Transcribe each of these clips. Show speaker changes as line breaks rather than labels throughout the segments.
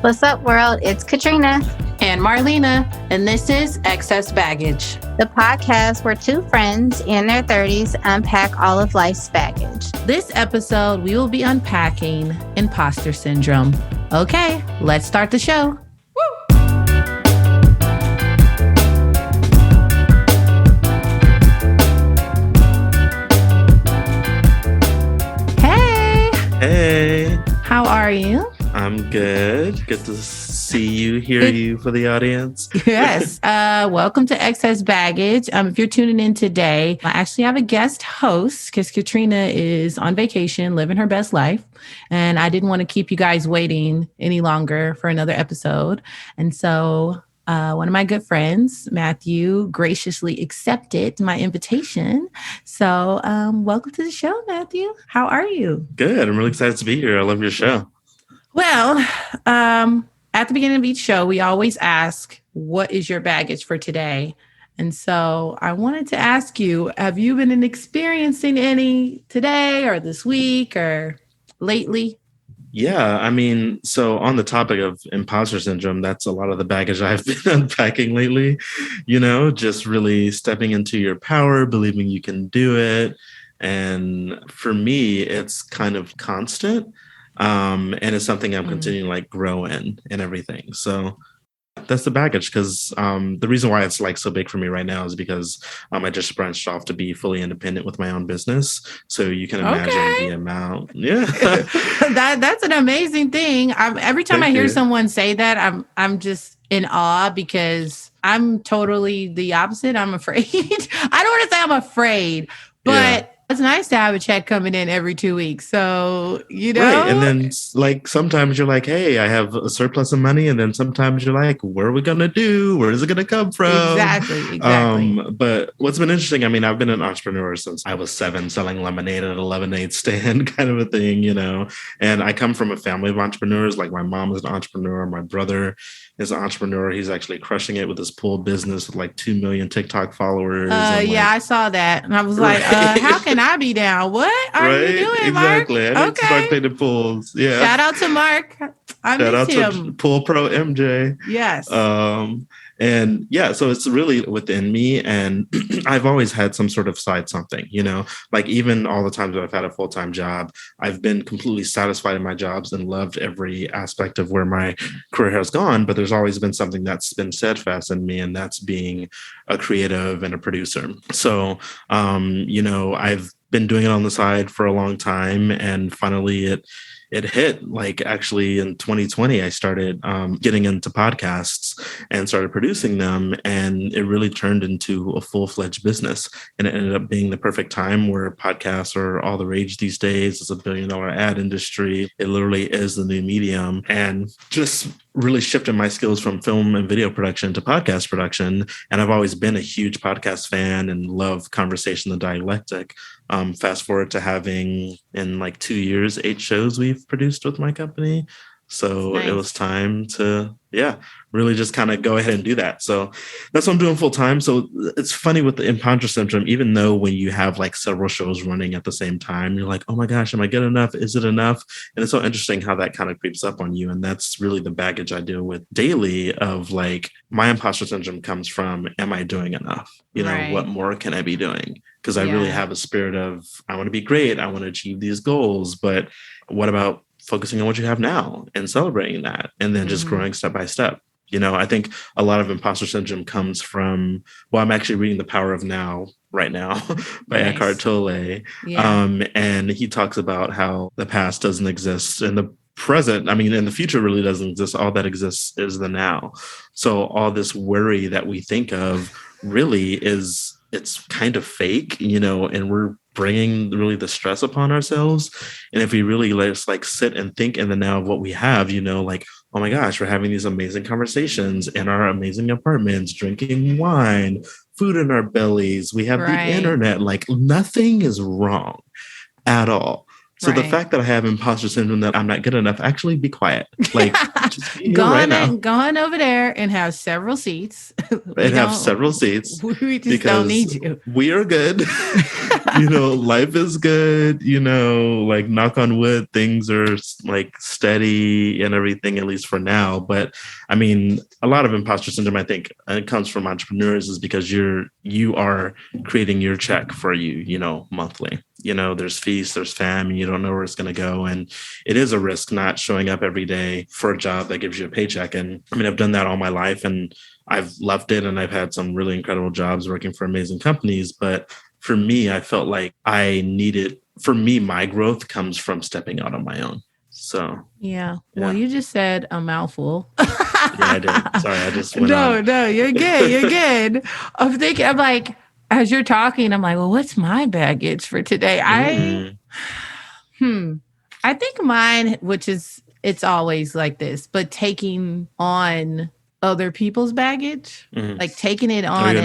What's up, world? It's Katrina.
And Marlina, and this is Excess Baggage,
the podcast where two friends in their 30s unpack all of life's baggage.
This episode, we will be unpacking Imposter Syndrome. Okay, let's start the show. Woo! Hey!
Hey!
How are you?
I'm good. Good to see you, hear you for the audience.
Yes. Welcome to Excess Baggage. If you're tuning in today, I actually have a guest host because Katrina is on vacation, living her best life. And I didn't want to keep you guys waiting any longer for another episode. And so one of my good friends, Matthew, graciously accepted my invitation. So welcome to the show, Matthew. How are you?
Good. I'm really excited to be here. I love your show.
Well, at the beginning of each show, we always ask, what is your baggage for today? And so I wanted to ask you, have you been experiencing any today or this week or lately?
Yeah, I mean, so on the topic of imposter syndrome, that's a lot of the baggage I've been unpacking lately, just really stepping into your power, believing you can do it. And for me, it's kind of constant. And it's something I'm continuing to grow in and everything. So that's the baggage, because the reason why it's so big for me right now is because I just branched off to be fully independent with my own business. So you can imagine the amount. Yeah,
that's an amazing thing. Every time I hear someone say that, I'm just in awe because I'm totally the opposite. I'm afraid. I don't want to say I'm afraid, but. Yeah. It's nice to have a check coming in every 2 weeks. So,
Right. And then sometimes you're like, hey, I have a surplus of money. And then sometimes you're like, what are we going to do? Where is it going to come from?
Exactly.
But what's been interesting, I've been an entrepreneur since I was 7, selling lemonade at a lemonade stand kind of a thing, And I come from a family of entrepreneurs. Like my mom is an entrepreneur. My brother is an entrepreneur. He's actually crushing it with his pool business with 2 million TikTok followers.
Yeah, I saw that. And I was like, how can I be down? What are you doing, Mark?
Exactly. I need to start painting pools. Yeah.
Shout out to Mark.
Shout out to Pool Pro MJ.
Yes.
And yeah, so it's really within me. And I've always had some sort of side something, even all the times that I've had a full-time job, I've been completely satisfied in my jobs and loved every aspect of where my career has gone. But there's always been something that's been steadfast in me, and that's being a creative and a producer. So, I've been doing it on the side for a long time, and finally it hit. Actually in 2020, I started getting into podcasts and started producing them, and it really turned into a full-fledged business. And it ended up being the perfect time where podcasts are all the rage these days. It's $1 billion ad industry. It literally is the new medium, and just really shifted my skills from film and video production to podcast production. And I've always been a huge podcast fan and love conversation and dialectic. Fast forward to having in 2 years, 8 shows we've produced with my company. So It was time to, really just kind of go ahead and do that. So that's what I'm doing full time. So it's funny with the imposter syndrome, even though when you have several shows running at the same time, you're like, oh my gosh, am I good enough? Is it enough? And it's so interesting how that kind of creeps up on you. And that's really the baggage I deal with daily of my imposter syndrome comes from, am I doing enough? What more can I be doing? Because I really have a spirit of, I want to be great. I want to achieve these goals. But what about focusing on what you have now and celebrating that, and then just growing step by step? I think a lot of imposter syndrome comes from, I'm actually reading The Power of Now right now by Eckhart Tolle. Yeah. And he talks about how the past doesn't exist and the present, and the future really doesn't exist. All that exists is the now. So all this worry that we think of really it's kind of fake, and we're bringing really the stress upon ourselves. And if we really sit and think in the now of what we have, oh my gosh, we're having these amazing conversations in our amazing apartments, drinking wine, food in our bellies. We have the internet, nothing is wrong at all. So the fact that I have imposter syndrome, that I'm not good enough, actually be quiet. Just be
go on over there and have several seats.
And have several seats.
We just don't need you.
We are good. Life is good, like knock on wood, things are like steady and everything, at least for now. But I mean, a lot of imposter syndrome, I think, it comes from entrepreneurs is because you are creating your check for you, monthly. There's feast, there's fam, and you don't know where it's going to go. And it is a risk not showing up every day for a job that gives you a paycheck. And I mean, I've done that all my life and I've loved it. And I've had some really incredible jobs working for amazing companies. But for me, I felt like my growth comes from stepping out on my own. So,
yeah. Well, you just said a mouthful.
Yeah, I did. Sorry, I just went on.
No, you're good. You're good. I'm like, as you're talking, I'm like, well, what's my baggage for today? I think mine, it's always like this, but taking on other people's baggage, like taking it on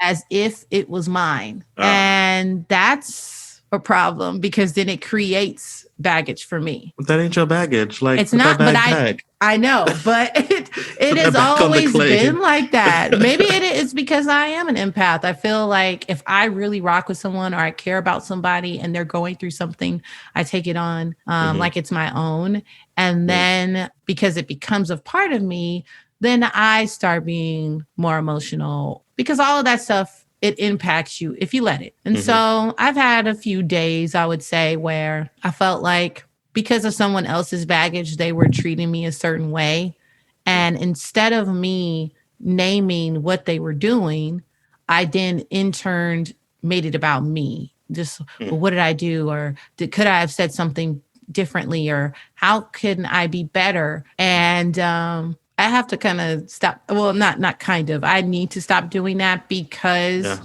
as if it was mine. And that's a problem because then it creates baggage for me.
But that ain't your baggage. Like,
it's not, but I know, but it has always been like that. Maybe it's because I am an empath. I feel like if I really rock with someone or I care about somebody and they're going through something, I take it on like it's my own. And then because it becomes a part of me, then I start being more emotional because all of that stuff, it impacts you if you let it. And so I've had a few days, I would say, where I felt like because of someone else's baggage, they were treating me a certain way. And instead of me naming what they were doing, I then in turn made it about me. Just, well, what did I do? Or could I have said something differently? Or how can I be better? And I have to kind of stop. Well, not kind of. I need to stop doing that because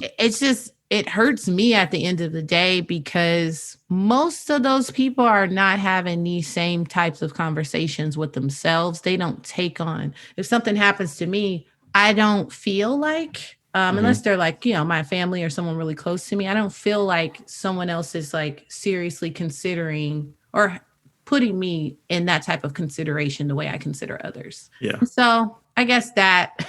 it hurts me at the end of the day because most of those people are not having these same types of conversations with themselves. They don't take on. If something happens to me, I don't feel like, unless they're like, my family or someone really close to me, I don't feel like someone else is like seriously considering or putting me in that type of consideration the way I consider others.
Yeah.
So I guess that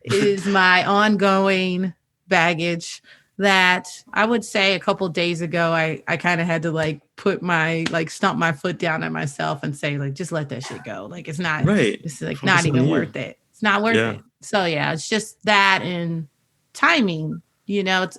is my ongoing baggage that I would say a couple of days ago, I kind of had to like put my, like stomp my foot down at myself and say like, just let that shit go. Like, it's not, it's like not even worth it. It's not worth it. So yeah, it's just that and timing,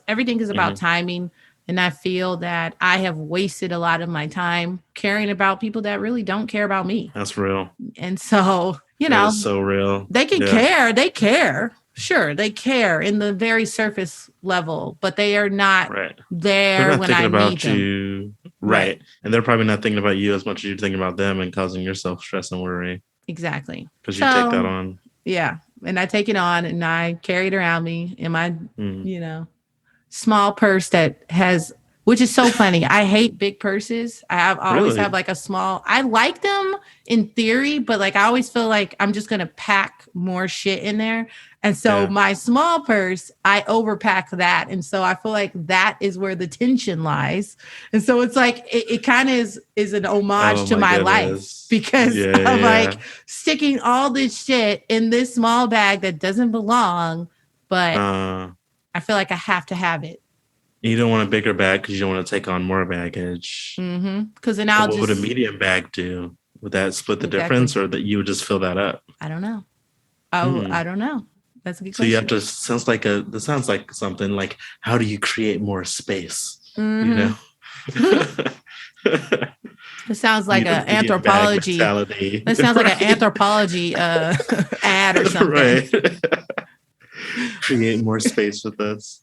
everything is about timing. And I feel that I have wasted a lot of my time caring about people that really don't care about me.
That's real.
And so,
that is so real.
They can care. They care. Sure, they care in the very surface level, but they are not there when I need them.
Right. And they're probably not thinking about you as much as you're thinking about them and causing yourself stress and worry.
Exactly.
Because you take that on.
Yeah. And I take it on and I carry it around me in my, small purse that has, which is so funny. I hate big purses. I always have like a small, I like them in theory, but like I always feel like I'm just going to pack more shit in there. And so my small purse, I overpack that. And so I feel like that is where the tension lies. And so it's like, it kind of is an homage to my life because I'm like sticking all this shit in this small bag that doesn't belong, but I feel like I have to have it.
You don't want a bigger bag because you don't want to take on more baggage.
Because then
what would a medium bag do? Would that split the difference, or that you would just fill that up?
I don't know. I don't know. That's a good question.
So you have to. This sounds like something like, how do you create more space?
It sounds like an anthropology. That sounds like an anthropology ad or something.
Right. Create more space with us.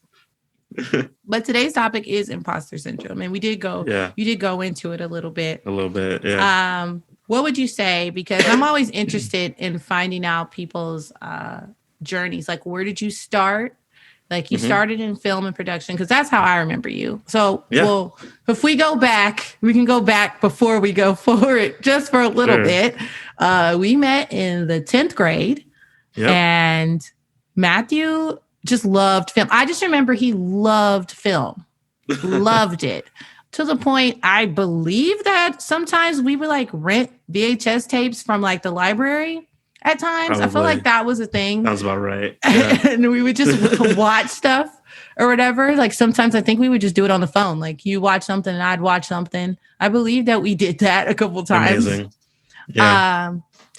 But today's topic is imposter syndrome, and you did go into it a little bit.
Yeah.
What would you say? Because I'm always interested in finding out people's journeys. Like, where did you start? Like, you started in film and production, because that's how I remember you. So, well, if we go back, we can go back before we go forward just for a little bit. We met in the 10th grade, and Matthew just loved film. I just remember he loved film, loved it, to the point I believe that sometimes we would like rent VHS tapes from like the library at times. Probably. I feel like that was a thing.
Sounds about right.
Yeah. And we would just watch stuff. or whatever. Like sometimes I think we would just do it on the phone. Like you watch something and I'd watch something. I believe that we did that a couple times.
Amazing. Yeah.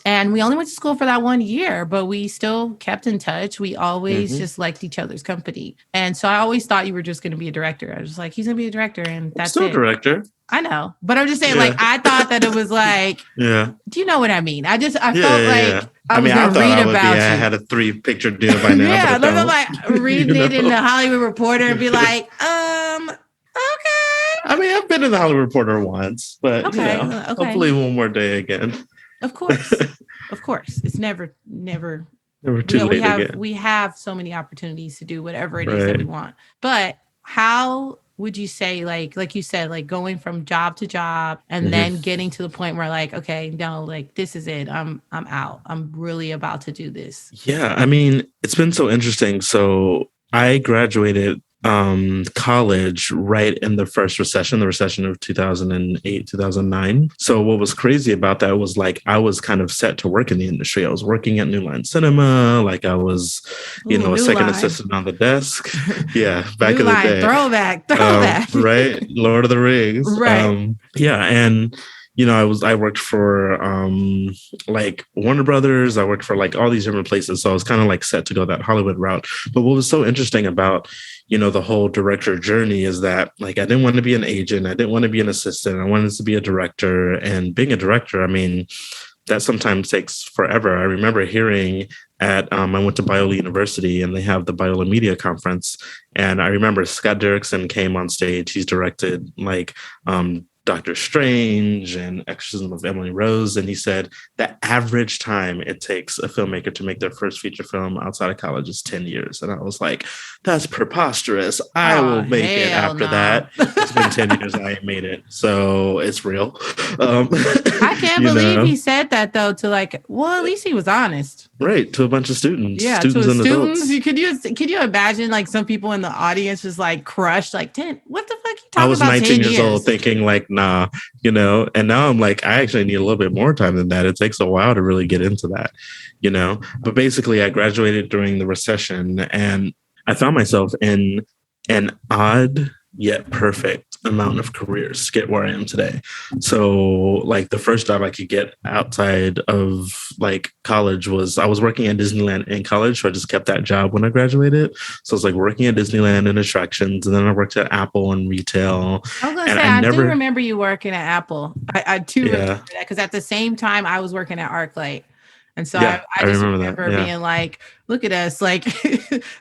And we only went to school for that 1 year, but we still kept in touch. We always just liked each other's company. And so I always thought you were just going to be a director. I was just like, he's going to be a director and that's
still
it.
a director.
I know. But I'm just saying, like, I thought that it was like,
yeah.
Do you know what I mean? I felt like
I
was
mean, I
going to
thought
read
I would
about
be,
you.
I had a 3-picture deal by now.
Yeah,
but
I'm like reading it in the Hollywood Reporter and be like, okay.
I mean, I've been in the Hollywood Reporter once, but hopefully one more day again.
Of course. Of course. It's never
too late again.
We have so many opportunities to do whatever it is that we want. But how would you say, like you said, like going from job to job and then getting to the point where like, okay, no, like this is it. I'm out. I'm really about to do this.
Yeah. I mean, it's been so interesting. So I graduated college right in the first recession, the recession of 2008, 2009. So what was crazy about that was like, I was kind of set to work in the industry. I was working at New Line Cinema. Like I was, a second assistant on the desk. Yeah. Back in the day.
Throwback.
Right. Lord of the Rings.
Right.
Yeah. And I worked for like Warner Brothers. I worked for like all these different places. So I was kind of like set to go that Hollywood route. But what was so interesting about, the whole director journey is that like I didn't want to be an agent. I didn't want to be an assistant. I wanted to be a director. And being a director, I mean, that sometimes takes forever. I remember hearing I went to Biola University and they have the Biola Media Conference. And I remember Scott Derrickson came on stage. He's directed like Doctor Strange and Exorcism of Emily Rose. And he said the average time it takes a filmmaker to make their first feature film outside of college is 10 years. And I was like, that's preposterous. I will make it after that. It's been 10 years. I ain't made it. So it's real.
I can't believe he said that though, to like, well, at least he was honest.
Right. To a bunch of students.
Yeah.
Students
to
and
students.
adults.
Could you imagine like some people in the audience just like crushed, like 10, what the fuck you talking about?
I was 19 years old
thinking
thinking like, nah, and now I'm like, I actually need a little bit more time than that. It takes a while to really get into that, but basically I graduated during the recession and I found myself in an odd yet perfect amount of careers to get where I am today. So like the first job I could get outside of like college was I was working at Disneyland in college. So I just kept that job when I graduated. So I was like working at Disneyland and attractions. And then I worked at Apple and retail.
I was going to say, I do remember you working at Apple. I do remember that because at the same time I was working at ArcLight. And so I just remember being like, look at us, like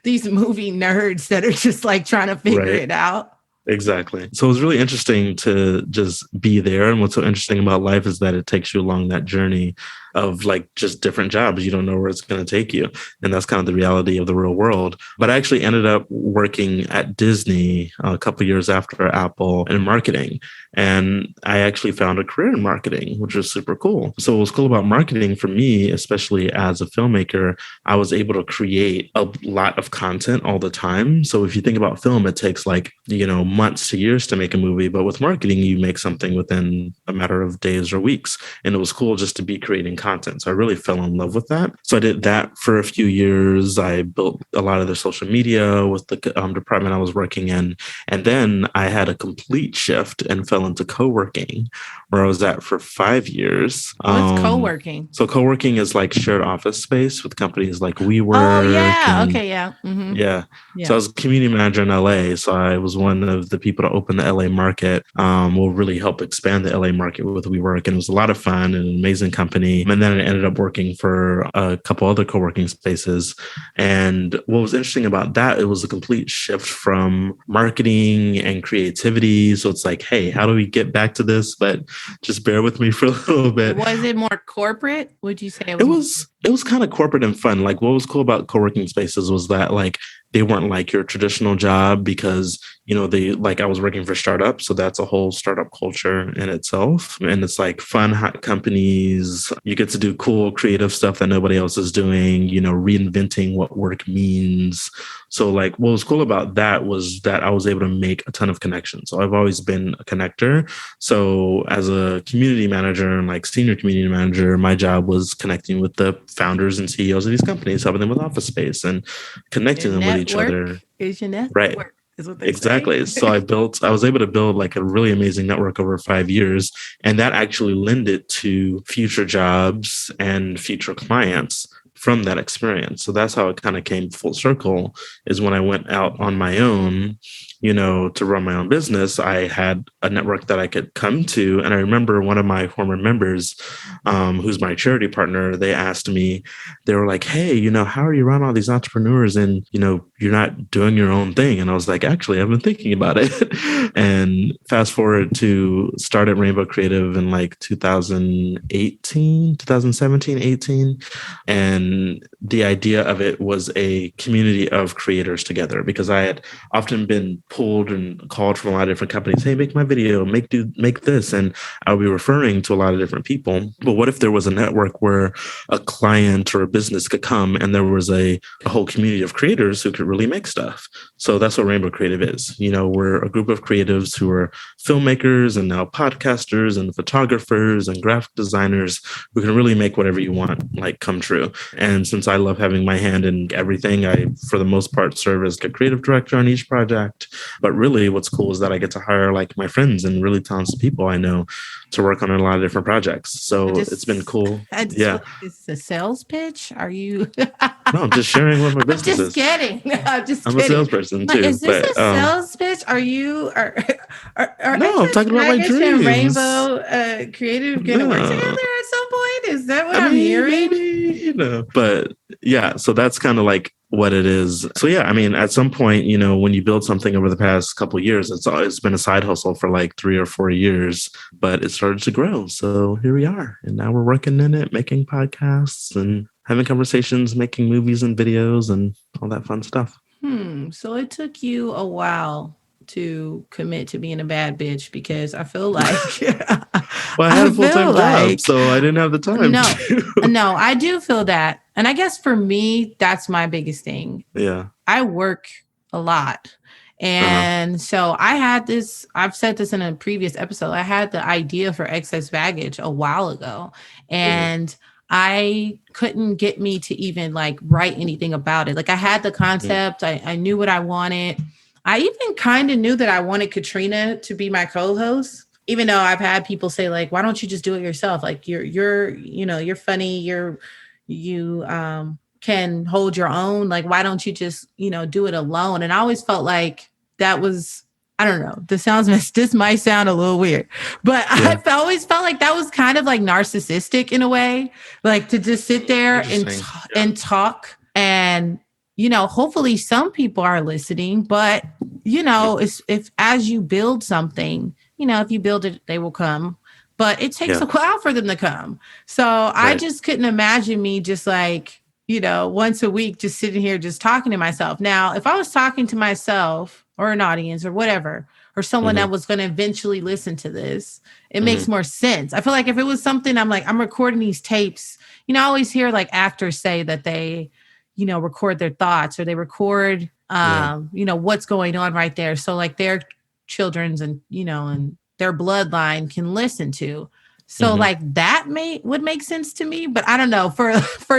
these movie nerds that are just like trying to figure it out.
Exactly. So it was really interesting to just be there. And what's so interesting about life is that it takes you along that journey of like just different jobs. You don't know where it's going to take you. And that's kind of the reality of the real world. But I actually ended up working at Disney a couple of years after Apple in marketing. And I actually found a career in marketing, which was super cool. So what was cool about marketing for me, especially as a filmmaker, I was able to create a lot of content all the time. So if you think about film, it takes like, months to years to make a movie. But with marketing, you make something within a matter of days or weeks. And it was cool just to be creating content. So I really fell in love with that. So I did that for a few years. I built a lot of their social media with the department I was working in. And then I had a complete shift and fell into co-working, where I was at for 5 years.
What's co-working?
So co-working is like shared office space with companies like WeWork.
Oh, yeah. Okay, yeah. Mm-hmm.
Yeah. So I was a community manager in LA. So I was one of the people to open the LA market. Will really help expand the LA market with WeWork. And it was a lot of fun and an amazing company. And then I ended up working for a couple other co-working spaces. And what was interesting about that, it was a complete shift from marketing and creativity. So it's like, hey, how do we get back to this? But just bear with me for a little bit.
Was it more corporate? Would you say
it was kind of corporate and fun. Like what was cool about co-working spaces was that like they weren't like your traditional job because, I was working for startups. So that's a whole startup culture in itself. And it's like fun, hot companies. You get to do cool, creative stuff that nobody else is doing, reinventing what work means. So like what was cool about that was that I was able to make a ton of connections. So I've always been a connector. So as a community manager and like senior community manager, my job was connecting with the founders and CEOs of these companies, helping them with office space and connecting them with each other.
Is your network.
Right.
Is what they
Exactly.
say.
So I was able to build like a really amazing network over 5 years. And that actually lended to future jobs and future clients from that experience. So that's how it kind of came full circle, is when I went out on my own, to run my own business, I had a network that I could come to. And I remember one of my former members, who's my charity partner, they asked me, they were like, hey, how are you running all these entrepreneurs and, you're not doing your own thing? And I was like, actually, I've been thinking about it. And fast forward to start at Rainbow Creative in like 2017, 18. And the idea of it was a community of creators together, because I had often been pulled and called from a lot of different companies. Hey, make my video, make this. And I'll be referring to a lot of different people. But what if there was a network where a client or a business could come and there was a whole community of creators who could really make stuff? So that's what Rainbow Creative is. We're a group of creatives who are filmmakers and now podcasters and photographers and graphic designers who can really make whatever you want like come true. And since I love having my hand in everything, I, for the most part, serve as a creative director on each project. But really what's cool is that I get to hire like my friends and really talented people I know to work on a lot of different projects. So it's been cool. Yeah.
It's a sales pitch. Are you?
No, I'm just sharing what my business is.
I'm just kidding.
I'm a salesperson too.
Is this a sales pitch? Are you?
No, I'm talking about my dreams.
Rainbow Creative going to work together at some point? Is that what I'm hearing?
Maybe, but yeah. So that's kind of like what it is. So yeah, I mean, at some point, when you build something over the past couple of years, it's been a side hustle for like 3 or 4 years, but it started to grow. So here we are, and now we're working in it, making podcasts and having conversations, making movies and videos and all that fun stuff.
So it took you a while to commit to being a bad bitch, because I feel like
well, I had a full-time job, so I didn't have the time.
No, I do feel that. And I guess for me, that's my biggest thing.
Yeah.
I work a lot. And so I had this, I've said this in a previous episode, I had the idea for Excess Baggage a while ago. And I couldn't get me to even like write anything about it. Like I had the concept, I knew what I wanted. I even kind of knew that I wanted Katrina to be my co-host, even though I've had people say like, why don't you just do it yourself? Like you're funny. You can hold your own. Like, why don't you just, do it alone? And I always felt like that was, I don't know, this might sound a little weird, but I always felt like that was kind of like narcissistic in a way, like to just sit there and talk and, hopefully some people are listening, but if as you build something, if you build it, they will come, but it takes a while for them to come. So I just couldn't imagine me just like, once a week, just sitting here, just talking to myself. Now, if I was talking to myself or an audience or whatever, or someone that was going to eventually listen to this, it makes more sense. I feel like if it was something I'm recording these tapes, I always hear like actors say that they, record their thoughts or they record, what's going on right there. So like their children's and, and their bloodline can listen to. So like that would make sense to me, but I don't know for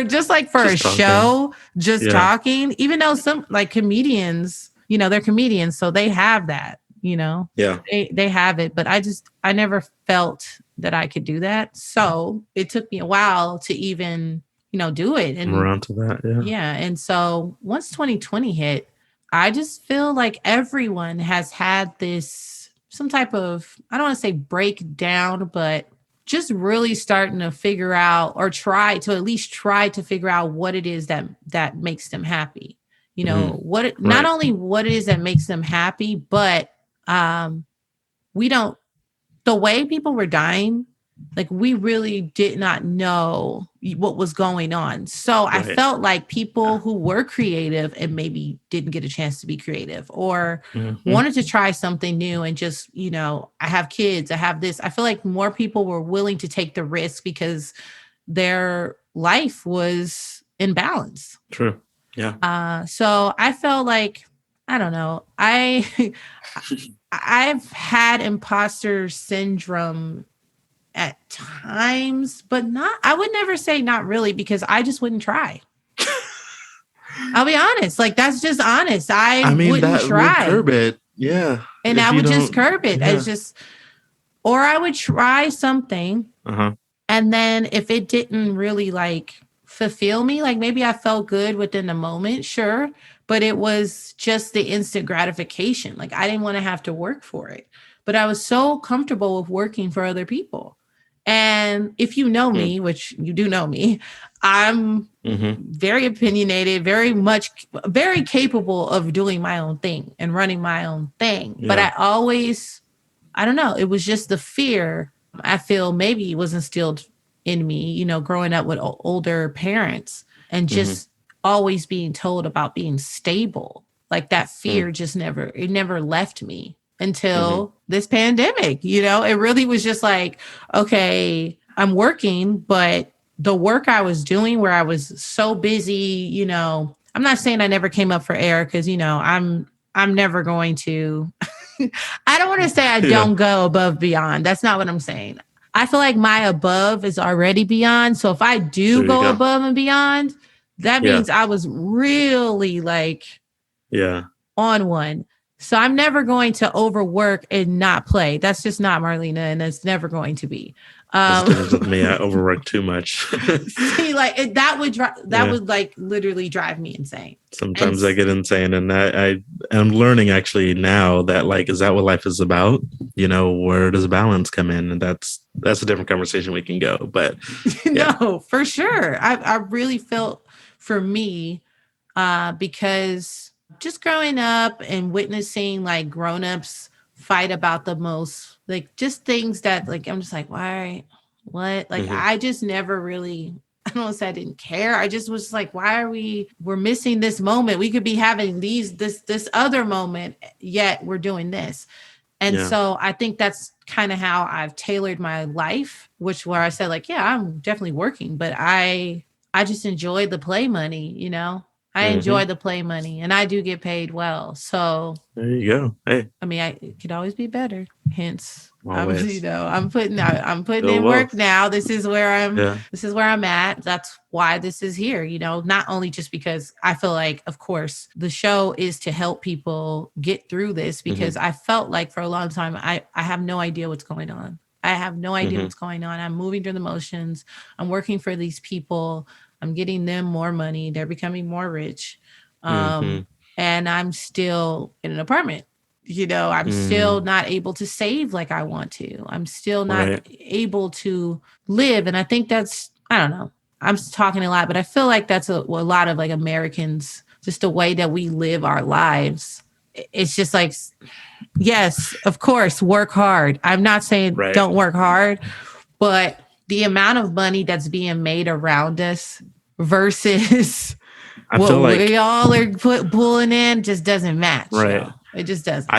just a talking. Show, talking, even though some like comedians, they're comedians, so they have that, they have it, but I never felt that I could do that. So it took me a while to even, do it. And
around to that. Yeah.
Yeah. And so once 2020 hit, I just feel like everyone has had some type of, I don't want to say breakdown, but just really starting to figure out or try to figure out what it is that makes them happy. Not only what it is that makes them happy, but the way people were dying, like we really did not know what was going on. So I felt like people who were creative and maybe didn't get a chance to be creative or wanted to try something new and just, you know, I have kids, I have this. I feel like more people were willing to take the risk because their life was in balance.
True. Yeah.
So I felt like, I don't know, I've had imposter syndrome at times, but I would never say not really because I just wouldn't try. I'll be honest. Like, that's just honest. I mean, wouldn't
that
try.
Would curb it. Yeah.
And I would just curb it. It's just, or I would try something. And then if it didn't really like fulfill me, like maybe I felt good within the moment, sure. But it was just the instant gratification. Like I didn't want to have to work for it. But I was so comfortable with working for other people. And if you know me, which you do know me, I'm very opinionated, very capable of doing my own thing and running my own thing. Yeah. But I don't know, it was just the fear I feel maybe was instilled in me, you know, growing up with older parents and just always being told about being stable. Like that fear just never left me until this pandemic, you know. It really was just like, okay, I'm working, but the work I was doing where I was so busy, you know, I'm not saying I never came up for air because, you know, I'm never going to, I don't want to say I don't go above beyond. That's not what I'm saying. I feel like my above is already beyond. So if I do go above and beyond, that means I was really like on one. So I'm never going to overwork and not play. That's just not Marlina, and that's never going to be.
With me, I overwork too much.
See, like that would like literally drive me insane.
Sometimes I get insane, and I'm learning actually now that like, is that what life is about? You know, where does balance come in? And that's a different conversation we can go. But
no, for sure, I really felt for me because just growing up and witnessing like grown-ups fight about the most, like just things that like, I'm just like, why, what? Like, I just never really, I don't want to say I didn't care. I just was like, why we're missing this moment. We could be having this other moment, yet we're doing this. And so I think that's kind of how I've tailored my life, where I said like, yeah, I'm definitely working, but I just enjoy the play money, you know? I enjoy the play money and I do get paid well. So
there you go. Hey,
I mean, it could always be better. Hence, I'm putting in work now. This is where I'm at. That's why this is here, you know, not only just because I feel like, of course, the show is to help people get through this because I felt like for a long time, I have no idea what's going on. I have no idea what's going on. I'm moving through the motions. I'm working for these people. I'm getting them more money. They're becoming more rich. And I'm still in an apartment. You know, I'm still not able to save like I want to. I'm still not able to live. And I think that's, I don't know, I'm talking a lot, but I feel like that's a lot of like Americans, just the way that we live our lives. It's just like, yes, of course, work hard. I'm not saying don't work hard, but the amount of money that's being made around us versus what we all are pulling in just doesn't match.
Right.
Though. It just doesn't.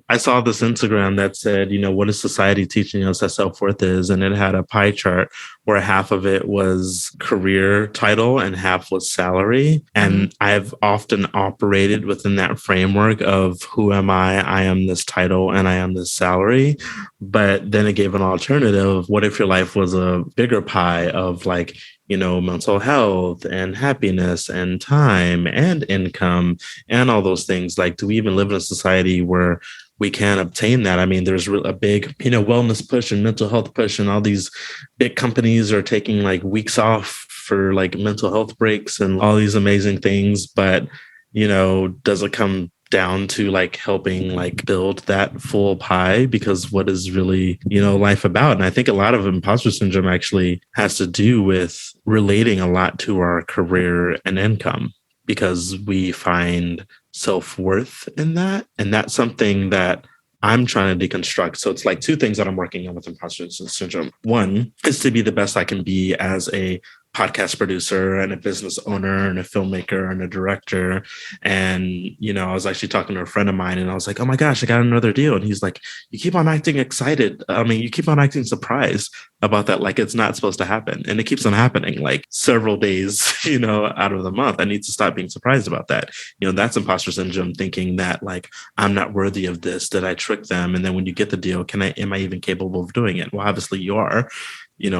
I saw this Instagram that said, you know, what is society teaching us that self-worth is? And it had a pie chart where half of it was career title and half was salary. And I've often operated within that framework of who am I? I am this title and I am this salary. But then it gave an alternative. What if your life was a bigger pie of like, you know, mental health and happiness and time and income and all those things? Like, do we even live in a society where we can obtain that? I mean, there's a big, you know, wellness push and mental health push, and all these big companies are taking like weeks off for like mental health breaks and all these amazing things. But, you know, does it come down to like helping like build that full pie? Because what is really, you know, life about? And I think a lot of imposter syndrome actually has to do with relating a lot to our career and income, because we find self-worth in that. And that's something that I'm trying to deconstruct. So it's like two things that I'm working on with imposter syndrome. One is to be the best I can be as a podcast producer and a business owner and a filmmaker and a director. And, I was actually talking to a friend of mine and I was like, oh my gosh, I got another deal. And he's like, you keep on acting excited. I mean, you keep on acting surprised about that. Like it's not supposed to happen. And it keeps on happening like several days, out of the month. I need to stop being surprised about that. That's imposter syndrome, thinking that like, I'm not worthy of this. Did I trick them? And then when you get the deal, am I even capable of doing it? Well, obviously you are.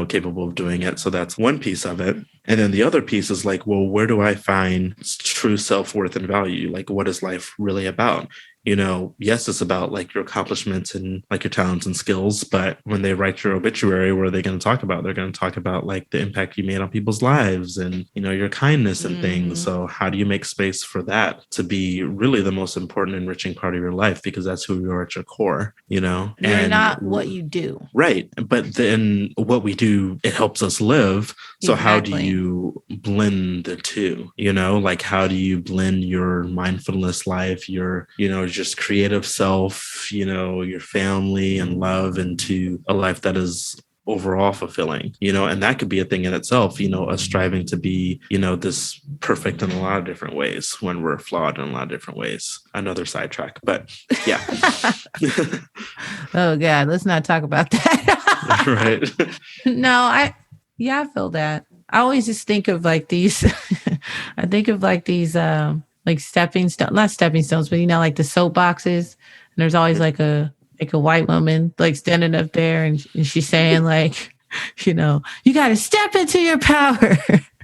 Capable of doing it. So that's one piece of it. And then the other piece is like, well, where do I find true self-worth and value? Like, what is life really about? Yes, it's about like your accomplishments and like your talents and skills. But when they write your obituary, what are they going to talk about? They're going to talk about like the impact you made on people's lives and, your kindness and things. So how do you make space for that to be really the most important, enriching part of your life? Because that's who you are at your core,
You're
and
not what you do.
Right. But then what we do, it helps us live. So how do you blend the two? Like how do you blend your mindfulness life, your, just creative self, your family and love into a life that is overall fulfilling, and that could be a thing in itself, us striving to be, this perfect in a lot of different ways when we're flawed in a lot of different ways. Another sidetrack, but yeah.
Oh God, let's not talk about that.
Right.
No, I feel that. I always just think of like these, I think of like these, like stepping stones, not stepping stones, but like the soapboxes. And there's always like a white woman like standing up there and she's saying like, you got to step into your power.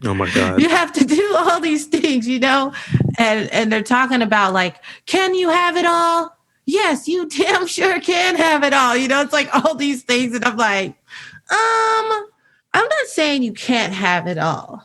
Oh my God.
You have to do all these things, and they're talking about like, can you have it all? Yes, you damn sure can have it all. It's like all these things. And I'm like, I'm not saying you can't have it all.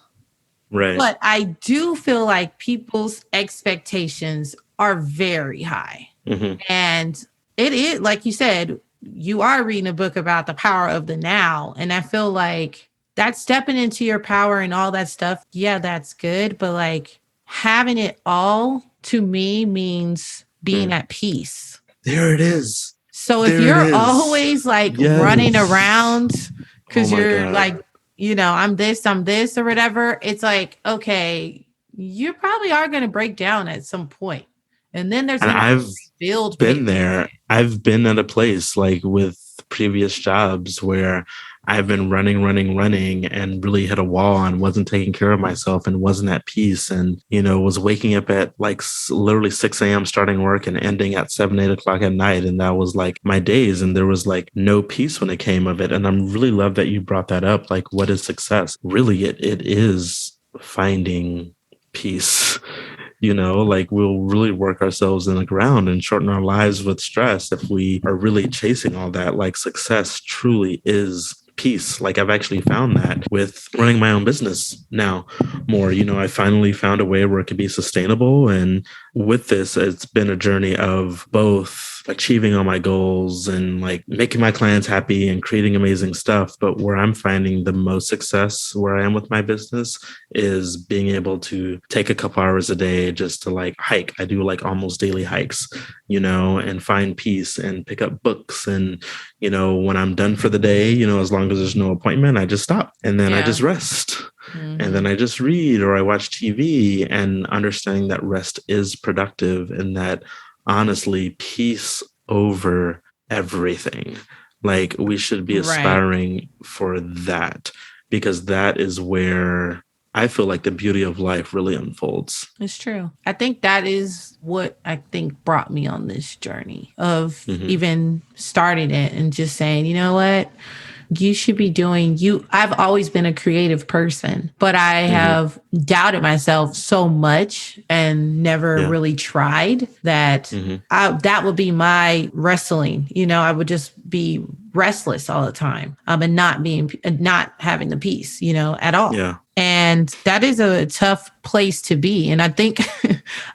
Right.
But I do feel like people's expectations are very high.
Mm-hmm.
And it is, like you said, you are reading a book about the power of the now. And I feel like that stepping into your power and all that stuff, yeah, that's good. But like having it all to me means being at peace.
There it is.
So if you're always like running around because you're God. Like, I'm this or whatever, it's like, okay, you probably are going to break down at some point. And then there's
I've been there. I've been at a place like with previous jobs where I've been running and really hit a wall and wasn't taking care of myself and wasn't at peace and, was waking up at like literally 6 a.m. starting work and ending at 7, 8 o'clock at night. And that was like my days. And there was like no peace when it came of it. And I'm really love that you brought that up. Like, what is success? Really, it is finding peace. Like we'll really work ourselves in the ground and shorten our lives with stress if we are really chasing all that. Like success truly is peace. Like I've actually found that with running my own business now more, I finally found a way where it could be sustainable. And with this, it's been a journey of both achieving all my goals and like making my clients happy and creating amazing stuff. But where I'm finding the most success where I am with my business is being able to take a couple hours a day just to like hike. I do like almost daily hikes, and find peace and pick up books. And, when I'm done for the day, as long as there's no appointment, I just stop and then I just rest. Mm-hmm. And then I just read or I watch TV, and understanding that rest is productive and that honestly, peace over everything. Like we should be aspiring for that, because that is where I feel like the beauty of life really unfolds.
It's true. I think that is what I think brought me on this journey of even starting it and just saying, you know what? You should be doing you. I've always been a creative person, but I have doubted myself so much and never really tried that that would be my wrestling. I would just be restless all the time and not having the peace, at all.
Yeah.
And that is a tough place to be. And I think,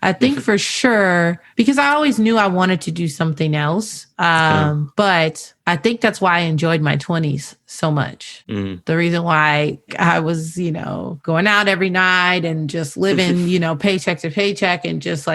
I think for sure, because I always knew I wanted to do something else. But I think that's why I enjoyed my 20s so much. The reason why I was, going out every night and just living, paycheck to paycheck and just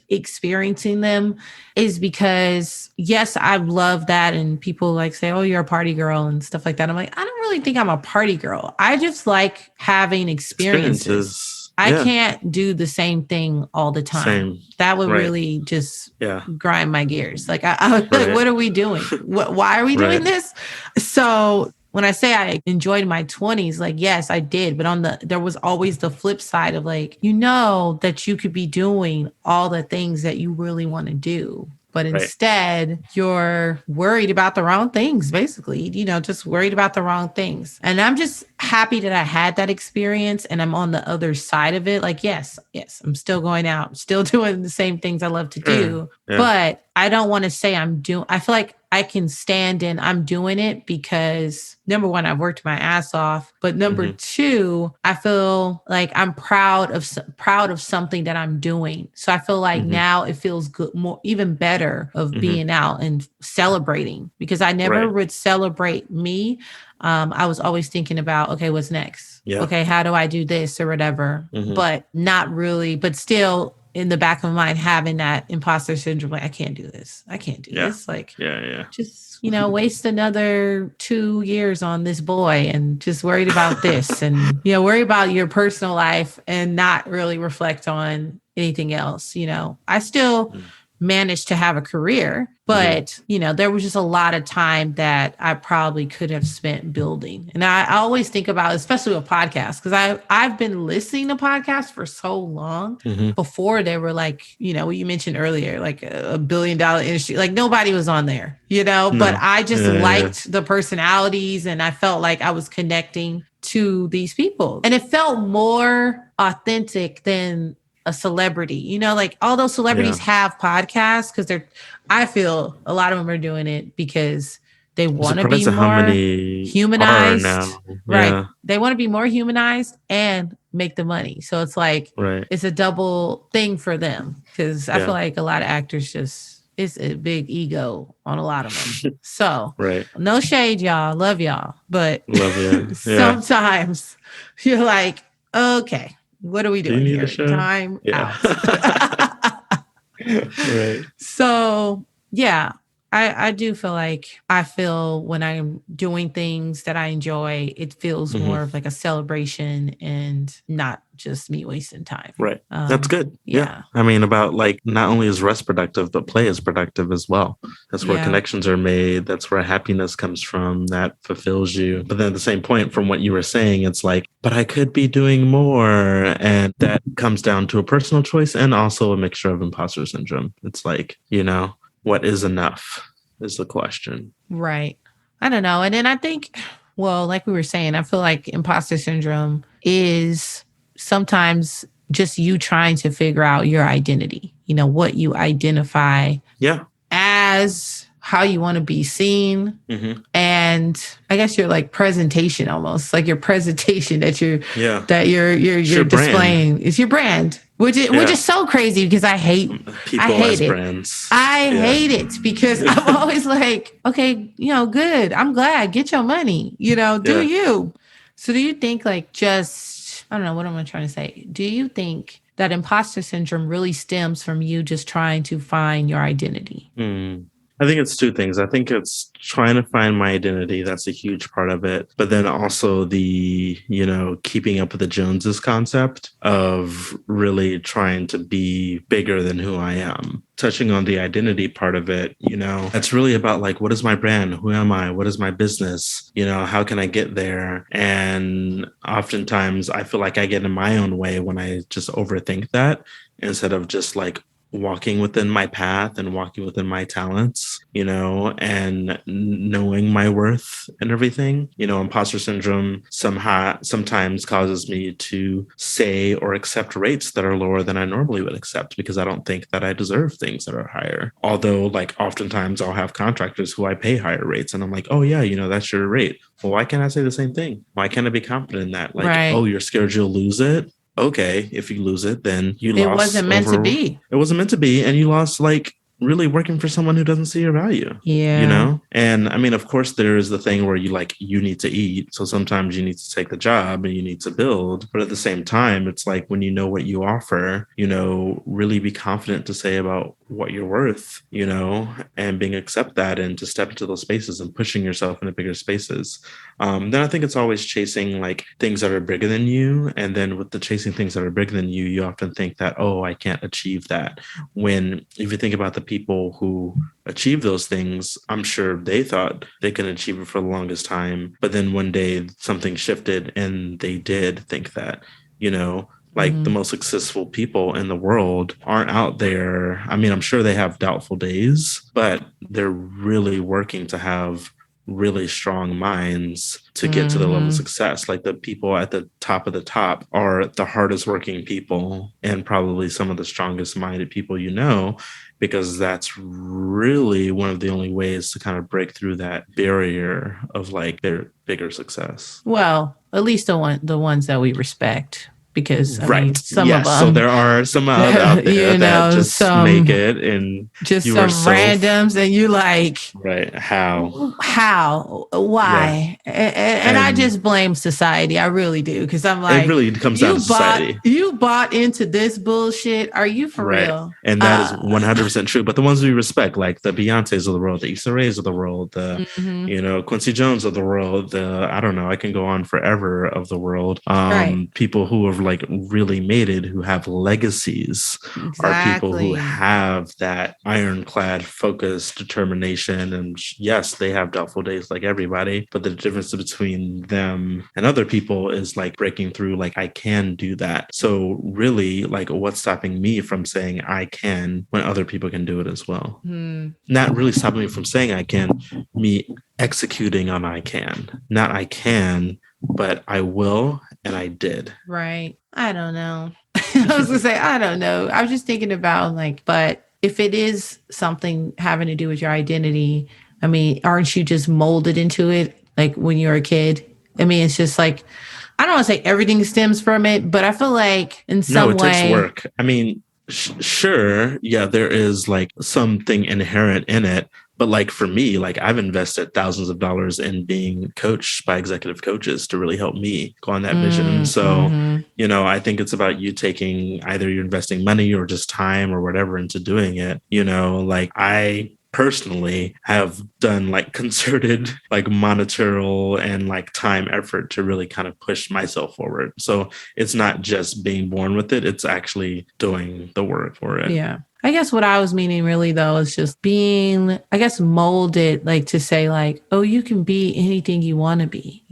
experiencing them is because, yes, I love that. And people like say, oh, you're a party girl and stuff like that. I'm like, I don't really think I'm a party girl. I just like having experiences. I can't do the same thing all the time. That would really just grind my gears. Like, I was like, what are we doing? Why are we doing this? So when I say I enjoyed my 20s, like, yes, I did. But there was always the flip side of like, that you could be doing all the things that you really want to do. But instead, you're worried about the wrong things, basically, just worried about the wrong things. And I'm just happy that I had that experience and I'm on the other side of it. Like, yes, I'm still going out, still doing the same things I love to do. But I don't want to say I feel like I can stand in, I'm doing it because number one, I've worked my ass off. But number two, I feel like I'm proud of something that I'm doing. So I feel like now it feels good, even better of being out and celebrating because I never would celebrate me. I was always thinking about, okay, what's next? Okay, how do I do this or whatever? But not really, but still in the back of my mind, having that imposter syndrome, like, I can't do this. I can't do this. Like, just, waste another 2 years on this boy and just worried about this and, worry about your personal life and not really reflect on anything else. I still managed to have a career, but there was just a lot of time that I probably could have spent building. And I always think about, especially with podcasts, because I've been listening to podcasts for so long before they were like, what you mentioned earlier, like a $1 billion industry, like nobody was on there, but I just liked the personalities and I felt like I was connecting to these people and it felt more authentic than a celebrity, like all those celebrities have podcasts because I feel a lot of them are doing it because they want to be more humanized, right? They want to be more humanized and make the money. So it's like, it's a double thing for them because I feel like a lot of actors it's a big ego on a lot of them. So no shade, y'all, love y'all. But sometimes you're like, okay, what are we doing here? Time out. So, I do feel like when I'm doing things that I enjoy, it feels more of like a celebration and not just me wasting time.
Right. That's good. Yeah. I mean, about like not only is rest productive, but play is productive as well. That's where connections are made. That's where happiness comes from. That fulfills you. But then at the same point, from what you were saying, it's like, but I could be doing more. And that comes down to a personal choice and also a mixture of imposter syndrome. It's like, what is enough is the question.
Right. I don't know. And then I think, well, like we were saying, I feel like imposter syndrome is sometimes just you trying to figure out your identity, what you identify as, how you want to be seen. And I guess your like presentation, almost like your presentation that you're displaying is your brand. Which is so crazy because I hate it.
Brands.
I hate it because I'm always like, okay, good. I'm glad. Get your money. Do you? So do you think like I don't know, what am I trying to say? Do you think that imposter syndrome really stems from you just trying to find your identity?
I think it's two things. I think it's trying to find my identity. That's a huge part of it. But then also the, keeping up with the Joneses concept of really trying to be bigger than who I am. Touching on the identity part of it, that's really about like, what is my brand? Who am I? What is my business? How can I get there? And oftentimes I feel like I get in my own way when I just overthink that instead of just like, walking within my path and walking within my talents, and knowing my worth and everything. Imposter syndrome sometimes causes me to say or accept rates that are lower than I normally would accept because I don't think that I deserve things that are higher. Although, like, oftentimes I'll have contractors who I pay higher rates and I'm like, oh yeah, that's your rate. Well, why can't I say the same thing? Why can't I be confident in that? Like,
Right.
oh, you're scared you'll lose it? Okay, if you lose it, then you lost.
It wasn't meant to be.
It wasn't meant to be. And you lost, like, really working for someone who doesn't see your value.
Yeah.
And I mean, of course, there is the thing where you need to eat. So sometimes you need to take the job and you need to build. But at the same time, it's like when you know what you offer, really be confident to say about what you're worth, and being accept that and to step into those spaces and pushing yourself into bigger spaces. Then I think it's always chasing like things that are bigger than you. And then with the chasing things that are bigger than you, you often think that, oh, I can't achieve that. When if you think about the people who achieve those things, I'm sure they thought they could achieve it for the longest time. But then one day something shifted and they did think that, like the most successful people in the world aren't out there. I mean, I'm sure they have doubtful days, but they're really working to have really strong minds to get to the level of success. Like the people at the top are the hardest working people and probably some of the strongest minded people, because that's really one of the only ways to kind of break through that barrier of like their bigger success.
Well, at least the ones that we respect. Because I mean, some
yes.
of them.
So there are some out there that just make it, and
just some randoms, and you like,
right? How?
Why? Yeah. And I just blame society. I really do, because I'm like,
it really comes down to society.
You bought into this bullshit. Are you for real?
And that is 100% true. But the ones we respect, like the Beyoncés of the world, the Issa Raes of the world, the Quincy Jones of the world, I don't know, I can go on forever of the world. People who have like really made it, who have legacies, are people who have that ironclad focus, determination, and yes, they have doubtful days like everybody, but the difference between them and other people is like breaking through, like, I can do that. So really, like, what's stopping me from saying I can when other people can do it as well? Not really stopping me from saying I can, me executing on I can. Not I can, but I will, and I did.
Right. I don't know. I was gonna say, I don't know. I was just thinking about like, but if it is something having to do with your identity, I mean, aren't you just molded into it? Like when you're a kid? I mean, it's just like, I don't want to say everything stems from it, but I feel like in some way.
No, it takes work. I mean, sure. Yeah, there is like something inherent in it. But like for me, like I've invested thousands of dollars in being coached by executive coaches to really help me go on that vision. So, I think it's about you taking, either you're investing money or just time or whatever into doing it. Like I personally have done like concerted, like monetary and like time effort to really kind of push myself forward. So it's not just being born with it, it's actually doing the work for it.
Yeah. I guess what I was meaning really though is just being, I guess, molded, like to say like, oh, you can be anything you want to be,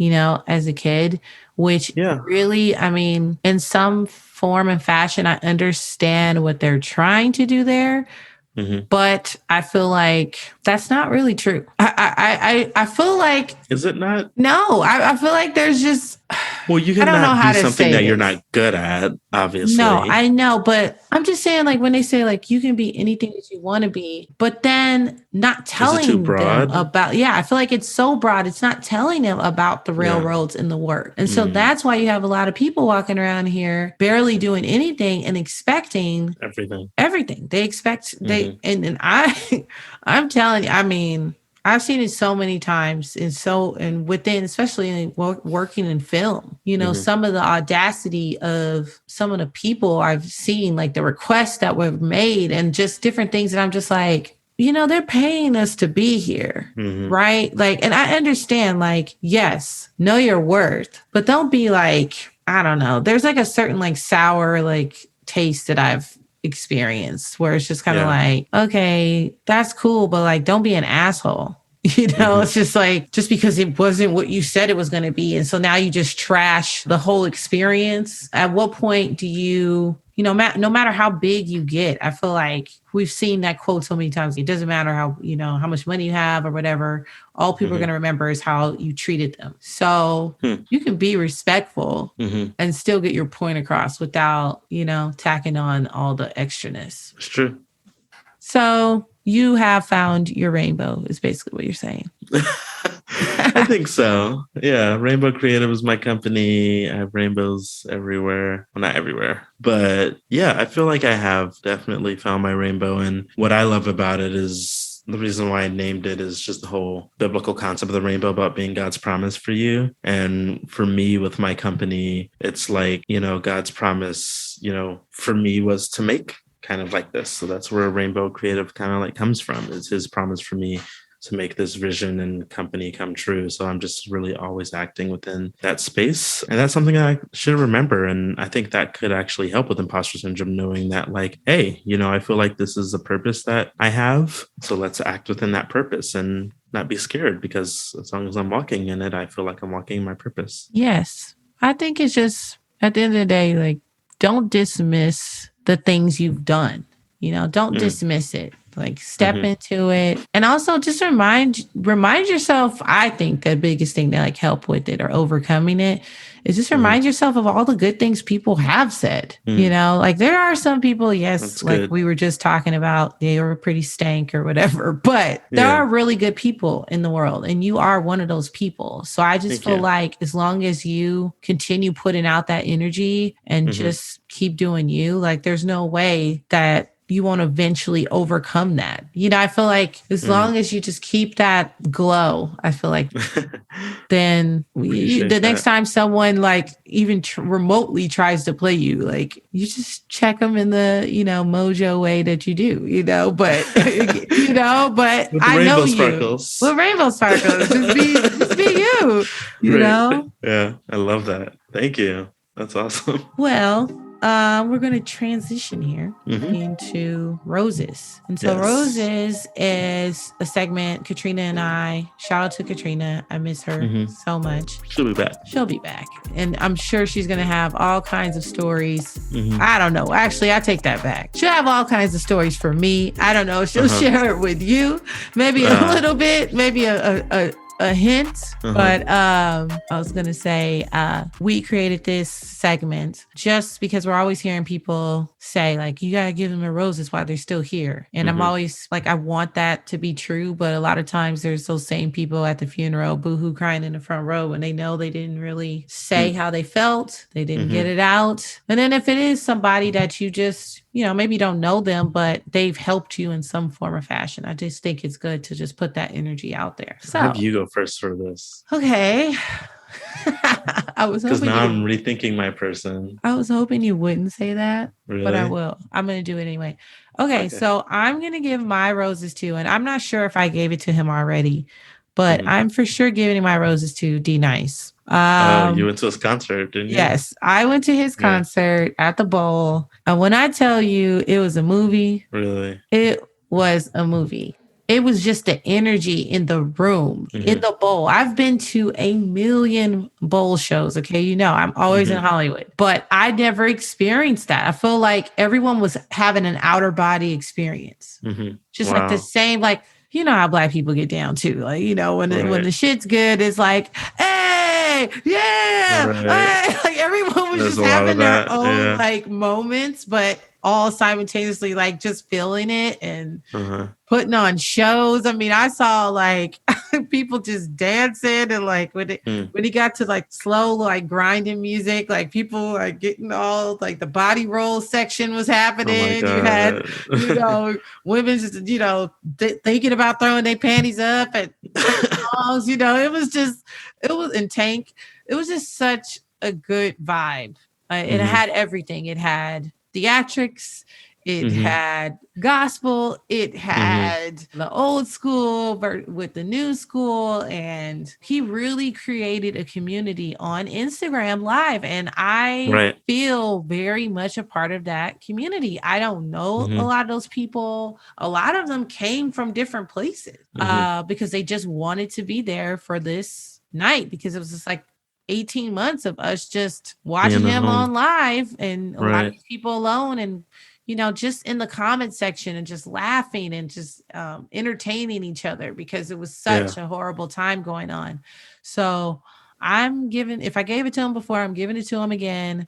as a kid, which really, I mean, in some form and fashion, I understand what they're trying to do there. But I feel like that's not really true. I feel like,
is it not?
No, I feel like there's just,
well, you can not do something that you're not good at, obviously.
No, I know, but I'm just saying, like, when they say like you can be anything that you want to be, but then not telling them about, I feel like it's so broad. It's not telling them about the railroads and the work. And so that's why you have a lot of people walking around here barely doing anything and expecting everything. They expect and I'm telling you, I mean, I've seen it so many times and within, especially in working in film, some of the audacity of some of the people I've seen, like the requests that were made and just different things. And I'm just like, they're paying us to be here. Right. Like, and I understand, like, yes, know your worth, but don't be like, I don't know. There's like a certain like sour, like taste that I've experienced where it's just kind of like, okay, that's cool, but like don't be an asshole, It's just like, just because it wasn't what you said it was going to be. And so now you just trash the whole experience. At what point do you, no matter how big you get, I feel like we've seen that quote so many times. It doesn't matter how, how much money you have or whatever. All people are going to remember is how you treated them. So you can be respectful and still get your point across without, tacking on all the extraness.
It's true.
So you have found your rainbow is basically what you're saying.
I think so. Yeah. Rainbow Creative is my company. I have rainbows everywhere. Well, not everywhere, but yeah, I feel like I have definitely found my rainbow. And what I love about it is the reason why I named it is just the whole biblical concept of the rainbow about being God's promise for you. And for me, with my company, it's like, God's promise, for me was to make kind of like this. So that's where Rainbow Creative kind of like comes from. It's his promise for me to make this vision and company come true. So I'm just really always acting within that space. And that's something I should remember. And I think that could actually help with imposter syndrome, knowing that like, hey, I feel like this is a purpose that I have. So let's act within that purpose and not be scared, because as long as I'm walking in it, I feel like I'm walking in my purpose.
Yes. I think it's just at the end of the day, like, don't dismiss the things you've done, don't dismiss it, like step into it. And also just remind yourself, I think the biggest thing that like help with it or overcoming it is just remind yourself of all the good things people have said, like there are some people, yes,
that's
like
good.
we were just talking about, they were pretty stank or whatever, but there are really good people in the world and you are one of those people. So I just feel like as long as you continue putting out that energy and just keep doing you, like there's no way that you won't eventually overcome that. I feel like as long as you just keep that glow, I feel like then the next time someone like even remotely tries to play you, like you just check them in the, mojo way that you do, but, but I know
sparkles.
you. Well, rainbow sparkles. just be you, know?
Yeah, I love that. Thank you. That's awesome.
Well, we're going to transition here into Roses. And so Roses is a segment Katrina and I, shout out to Katrina. I miss her so much.
She'll be back.
She'll be back. And I'm sure she's going to have all kinds of stories. I don't know. Actually, I take that back. She'll have all kinds of stories for me. I don't know. She'll share it with you. Maybe a little bit, maybe a hint, but I was gonna say we created this segment just because we're always hearing people say like, you gotta give them a roses while they're still here, and I'm always like, I want that to be true, but a lot of times there's those same people at the funeral boohoo crying in the front row when they know they didn't really say how they felt, they didn't get it out. And then if it is somebody that you just maybe you don't know them, but they've helped you in some form or fashion, I just think it's good to just put that energy out there. So
have you go first for this.
Okay. I was hoping,
because now I'm rethinking my person.
I was hoping you wouldn't say that,
really?
But I will. I'm going to do it anyway. Okay. So I'm going to give my roses to, and I'm not sure if I gave it to him already, but I'm for sure giving my roses to D Nice.
You went to his concert, didn't you?
Yes, I went to his concert at the Bowl. And when I tell you it was a movie,
really,
it was a movie. It was just the energy in the room, in the Bowl. I've been to a million Bowl shows. Okay. I'm always in Hollywood, but I never experienced that. I feel like everyone was having an outer body experience. Just like the same, like, how Black people get down too. Like, when the shit's good, it's like, hey, yeah.
Right.
Hey. Like everyone was just having their own like moments, but all simultaneously like just feeling it and putting on shows. I mean, I saw like people just dancing, and like when he got to like slow like grinding music, like people like getting all like the body roll section was happening. You had women just thinking about throwing their panties up at songs. It was in Tank. It was just such a good vibe. It had everything. It had theatrics, It
Mhm.
had gospel. It
Mhm.
had the old school with the new school. And he really created a community on Instagram Live. And I
Right.
feel very much a part of that community. I don't know a
Mhm.
lot of those people. A lot of them came from different places
Mhm.
because they just wanted to be there for this night because it was just like 18 months of us just watching
Being at
him
home.
on live and a lot of
Right.
these people alone and just in the comment section and just laughing and just entertaining each other because it was
Yeah.
such a horrible time going on. So if I gave it to him before, I'm giving it to him again.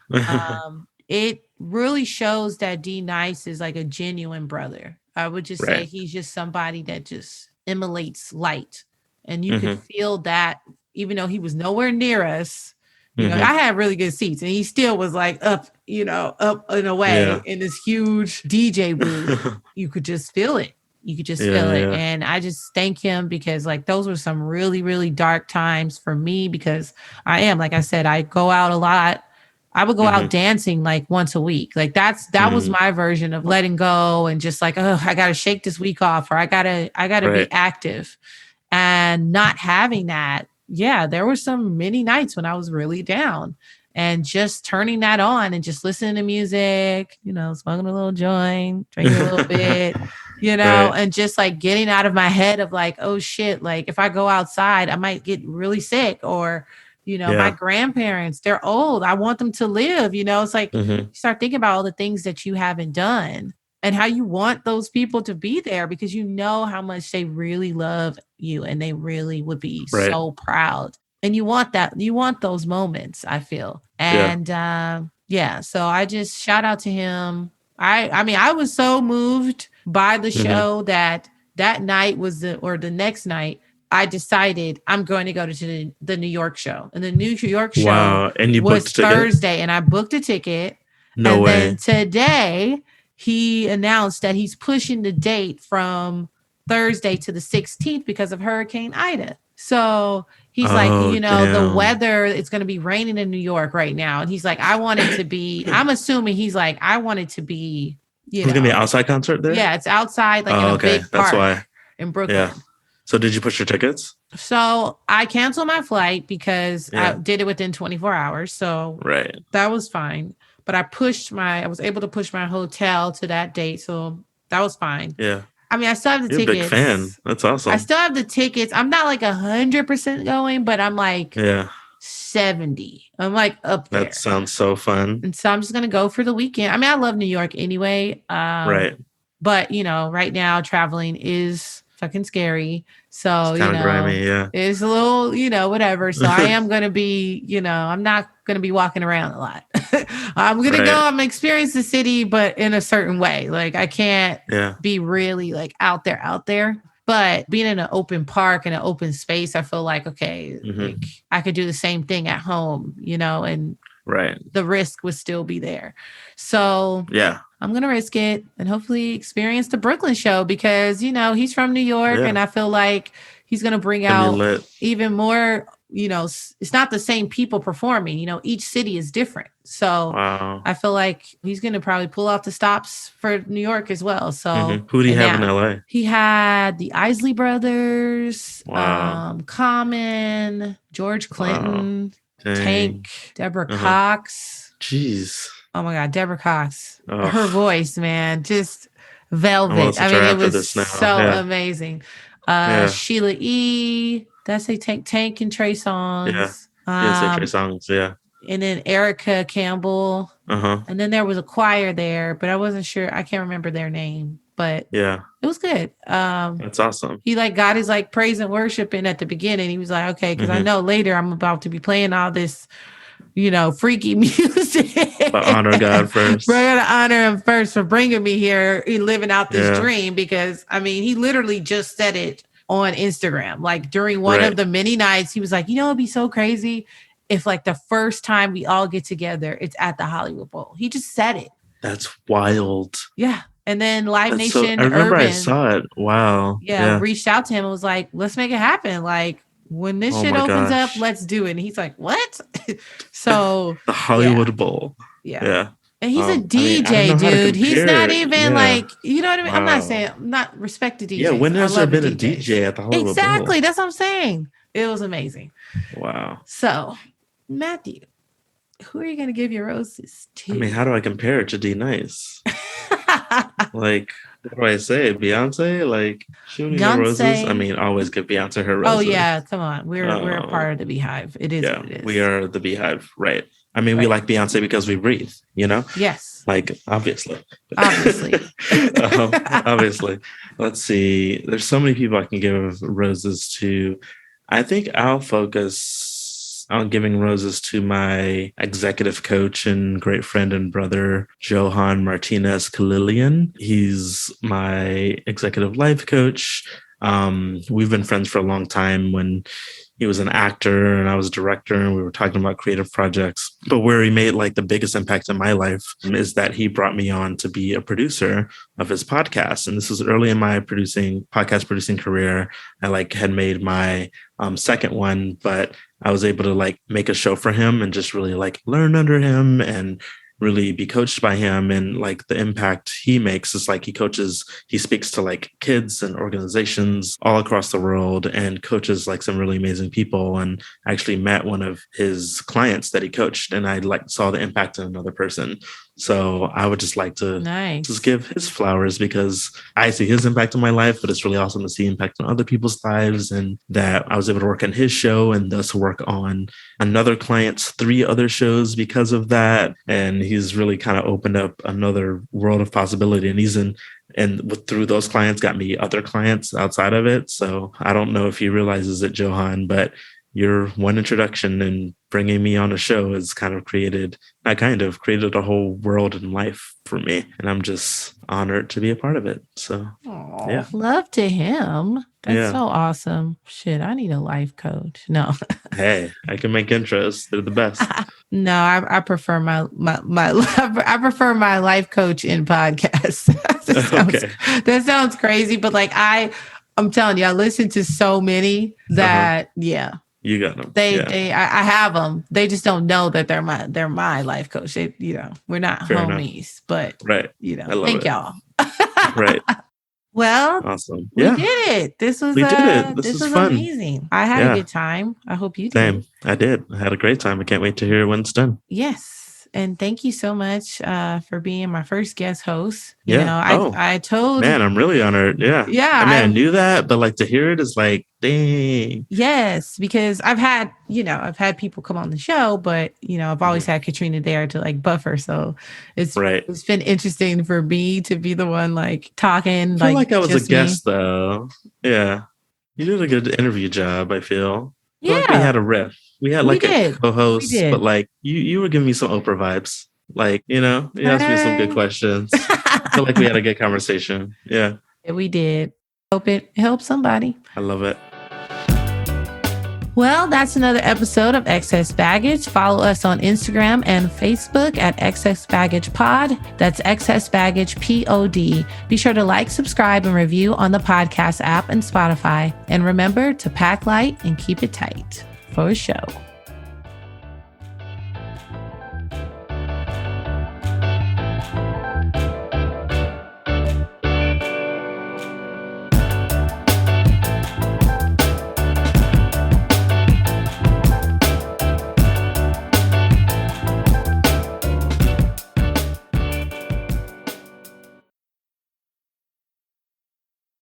It really shows that D Nice is like a genuine brother. I would just say
Right.
he's just somebody that just emulates light. And you could
Mhm.
feel that even though he was nowhere near us,
Mhm.
I had really good seats and he still was like up, up and away
Yeah.
in this huge DJ booth. You could just feel it. You could just
Yeah.
feel it.
Yeah.
And I just thank him because like those were some really, really dark times for me because like I said, I go out a lot. I would go out
Mhm.
dancing like once a week. Like that was
Mhm.
my version of letting go and just like, oh, I gotta shake this week off or I gotta be
Right.
active and not having that. Yeah, there were some many nights when I was really down and just turning that on and just listening to music, smoking a little joint, drinking a little bit,
Right.
and just like getting out of my head of like, oh shit, like if I go outside, I might get really sick or, my
Yeah.
grandparents, they're old. I want them to live, it's like you
Mhm.
start thinking about all the things that you haven't done and how you want those people to be there because you know how much they really love you and they really would be
Right.
so proud. And you want those moments, I feel.
Yeah.
And yeah, so I just shout out to him. I mean, I was so moved by the
Mhm.
show that night or the next night, I decided I'm going to go to the New York show. And the New York show
Wow. And you booked
was
a ticket?
Thursday and I booked a ticket.
No
And then
way.
today he announced that he's pushing the date from Thursday to the 16th because of Hurricane Ida. So he's like,
Oh,
the
damn.
weather, it's going to be raining in New York right now. And he's like, I want it to be, I'm assuming he's like, I want it to be,
It's gonna be an outside concert there?
yeah, it's outside, like in
Oh,
a
okay.
big
That's
park
why.
in
Yeah.
Brooklyn.
So did you push your tickets?
So I canceled my flight because I
Yeah.
did it within 24 hours. So
Right.
that was fine. But I was able to push my hotel to that date. So that was fine.
Yeah.
I mean, I still have the
You're a big fan.
tickets.
That's
I
awesome.
still have the tickets. I'm not like 100% going, but I'm like
Yeah.
70. I'm like up
That
there.
sounds so fun.
And so I'm just going to go for the weekend. I mean, I love New York anyway.
Right.
But, right now traveling is fucking scary.
It's
So,
kind of grimy. Yeah.
it's a little, whatever. So I am going to be, I'm not going to be walking around a lot. I'm going to go,
Right.
I'm going to experience the city, but in a certain way. Like I can't
Yeah.
be really like out there. But being in an open park and an open space, I feel like, okay, like
Mhm.
I could do the same thing at home, and
Right.
the risk would still be there. So
Yeah.
I'm going to risk it and hopefully experience the Brooklyn show because, he's from New York
Yeah.
and I feel like he's going to bring
Gonna be
out
lit.
even more, it's not the same people performing, each city is different. So
Wow.
I feel like he's going to probably pull off the stops for New York as well. So
Who do you
and
have in
now
LA?
he had the Isley Brothers,
Wow.
Common, George
Wow.
Clinton,
Dang.
Tank, Deborah
Uh-huh.
Cox.
Jeez.
Oh my God, Deborah Cox.
Oh,
Her voice, man, just
I want
velvet.
to
I
listen to
mean,
her
it
after
was
this now.
so
Yeah.
amazing.
Yeah.
Sheila E. That's a Tank and Trey
Yeah.
songs.
Yeah. Say Trey songs. Yeah.
And then Erica Campbell.
Uh-huh.
And then there was a choir there, but I wasn't sure. I can't remember their name, but
Yeah.
it was good.
That's awesome.
He like got his like praise and worship in at the beginning. He was like, okay, because I know later I'm about to be playing all this, freaky music.
But honor God first.
We're gonna honor him first for bringing me here, living out this
Yeah.
dream. Because I mean, he literally just said it on Instagram. Like during one
Right.
of the many nights, he was like, it'd be so crazy if like the first time we all get together, it's at the Hollywood Bowl. He just said it.
That's wild.
Yeah. And then Live
That's so.
Nation
I remember I
Urban,
saw it. Wow. Yeah.
reached out to him and was like, let's make it happen. Like when this
Oh
shit
my
opens
gosh.
up, let's do it. And he's like, what? So
The Hollywood Bowl.
yeah.
Yeah.
And he's a
I don't
DJ,
know how to
dude. He's not
compare.
even
Yeah.
like, you know what I mean? I'm not
Wow.
saying, I'm not respect to DJs.
Yeah, when
I
has there
love the
been a
DJs.
DJ at the Hollywood
Exactly.
Bowl?
That's what I'm saying. It was amazing.
Wow.
So, Matthew, who are you going to give your roses to?
I mean, how do I compare it to D Nice? Like, what do I say? Beyonce? Like, shooting the roses? I mean, always give Beyonce her roses.
Oh, yeah. Come on. We're a part of the Beehive. It is what it is.
We are the Beehive, right? I mean, we like Beyonce because we breathe, you know?
Yes.
Like, obviously.
Obviously.
Let's see. There's so many people I can give roses to. I think I'll focus on giving roses to my executive coach and great friend and brother, Johan Martinez Kalilian. He's my executive life coach. We've been friends for a long time. When he was an actor and I was a director, and we were talking about creative projects. But where he made like the biggest impact in my life is that he brought me on to be a producer of his podcast. And this was early in my podcast producing career. I like had made my second one, but I was able to like make a show for him and just really like learn under him and really be coached by him. And like the impact he makes is like he speaks to like kids and organizations all across the world and coaches like some really amazing people. And I actually met one of his clients that he coached, and I like saw the impact in another person. So I would just like to just give his flowers, because I see his impact in my life, but it's really awesome to see impact on other people's lives, and that I was able to work on his show and thus work on another client's 3 other shows because of that. And he's really kind of opened up another world of possibility, and through those clients got me other clients outside of it. So I don't know if he realizes it, Johan, but your one introduction and bringing me on a show has created a whole world in life for me. And I'm just honored to be a part of it. So, yeah.
Love to him. That's so awesome. Shit, I need a life coach. No.
Hey, I can make intros. They're the best.
No, I prefer I prefer my life coach in podcasts. That sounds crazy, but like I'm telling you, I listen to so many that
you got them.
I have them. They just don't know that they're my life coach. We're not
Fair
homies, but thank y'all.
Right.
Well,
awesome.
We did it. This was fun. Amazing. I had a good time. I hope you did.
Same. I did. I had a great time. I can't wait to hear it when it's done.
Yes. And thank you so much for being my first guest host.
I told... Man, I'm really honored. Yeah.
Yeah.
I mean, I knew that, but like to hear it is like, dang.
Yes, because I've had people come on the show, but I've always had Katrina there to like buffer. So it's been interesting for me to be the one like talking.
I feel like I was a guest though. Yeah. You did a good interview job, I feel. I feel like we had a riff. We had like a co-host, but like you were giving me some Oprah vibes. Like, you asked me some good questions. I feel like we had a good conversation. Yeah.
We did. Hope it helped somebody.
I love it.
Well, that's another episode of Excess Baggage. Follow us on Instagram and Facebook at Excess Baggage Pod. That's Excess Baggage POD. Be sure to like, subscribe, and review on the podcast app and Spotify. And remember to pack light and keep it tight. For a show.